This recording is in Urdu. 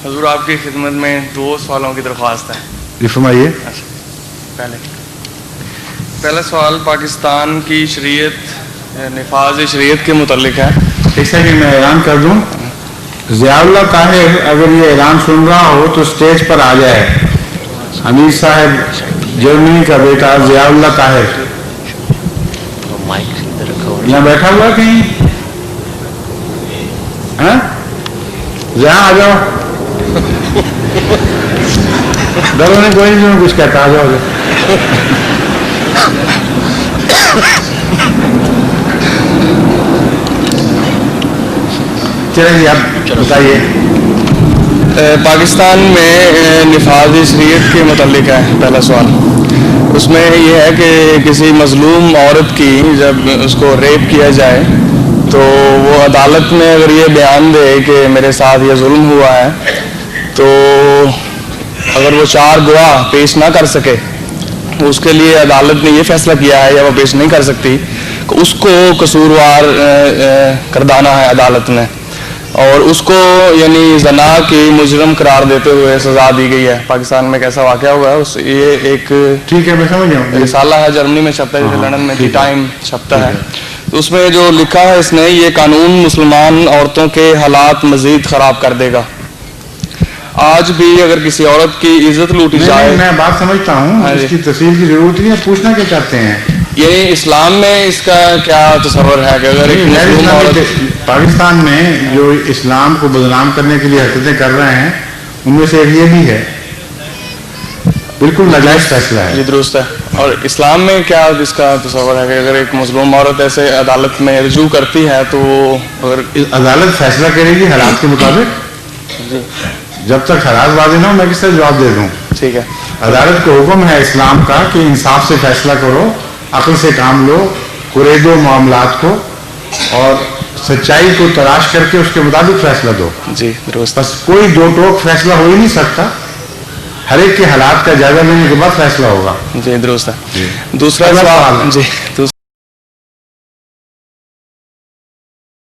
حضور آپ کی خدمت میں 2 سوالوں کی درخواست ہے. جی فرمائیے. پہلا سوال پاکستان کی شریعت نفاذ شریعت کے متعلق ہے. ایسا کہ میں اعلان کر دوں, ضیاء اللہ طاہر اگر یہ اعلان سن رہا ہو تو اسٹیج پر آ جائے. حمید صاحب جرمنی کا بیٹا ضیاء اللہ طاہر یہاں بیٹھا ہوا کہیں. ضیاء آ جاؤ. ڈرو نہیں کوئی نہیں, کچھ کہتا, آ جاؤ. چلیے آپ بتائیے. پاکستان میں نفاذ شریعت کے متعلق ہے پہلا سوال. اس میں یہ ہے کہ کسی مظلوم عورت کی جب اس کو ریپ کیا جائے تو وہ عدالت میں اگر یہ بیان دے کہ میرے ساتھ یہ ظلم ہوا ہے, تو اگر وہ 4 گواہ پیش نہ کر سکے, اس کے لیے عدالت نے یہ فیصلہ کیا ہے یا وہ پیش نہیں کر سکتی, اس کو قصوروار کردانا ہے عدالت میں, اور اس کو یعنی زنا کی مجرم قرار دیتے ہوئے سزا دی گئی ہے. پاکستان میں کیسا واقعہ ہوا ہے, یہ ایک ٹھیک ہے میں سمجھ گیا رسالہ ہے, جرمنی میں چھپتا ہے, لندن میں دی ٹائم چھپتا ہے. تو اس میں جو لکھا ہے اس نے, یہ قانون مسلمان عورتوں کے حالات مزید خراب کر دے گا. آج بھی اگر کسی عورت کی عزت لوٹی جائے, میں بات سمجھتا ہوں, اس کی تفصیل کی ضرورت نہیں ہے, پوچھنا کیا چاہتے ہیں. یعنی اسلام میں اس کا کیا تصور ہے کہ اگر ایک مسلم عورت پاکستان میں جو اسلام کو بدنام کرنے کے لیے حرکتیں کر رہے ہیں ان میں سے ایک یہ بھی ہے, بالکل ناجائز فیصلہ ہے. جی درست ہے. اور اسلام میں کیا اس کا تصور ہے کہ اگر ایک مظلوم عورت ایسے عدالت میں رجوع کرتی ہے تو اگر عدالت فیصلہ کرے گی حالات کے مطابق, جب تک حالات واضح نہ ہو میں کس طرح جواب دے دوں. ٹھیک ہے. عدالت کو حکم ہے اسلام کا کہ انصاف سے فیصلہ کرو, عقل سے کام لو, قریدو معاملات کو, اور سچائی کو تلاش کر کے اس کے مطابق فیصلہ دو. جی درست. بس کوئی دو ٹوک فیصلہ ہو ہی نہیں سکتا, ہر ایک کے حالات کا جائزہ لینے کے بعد فیصلہ ہوگا. جی درست ہے. دوسرا سوال. جی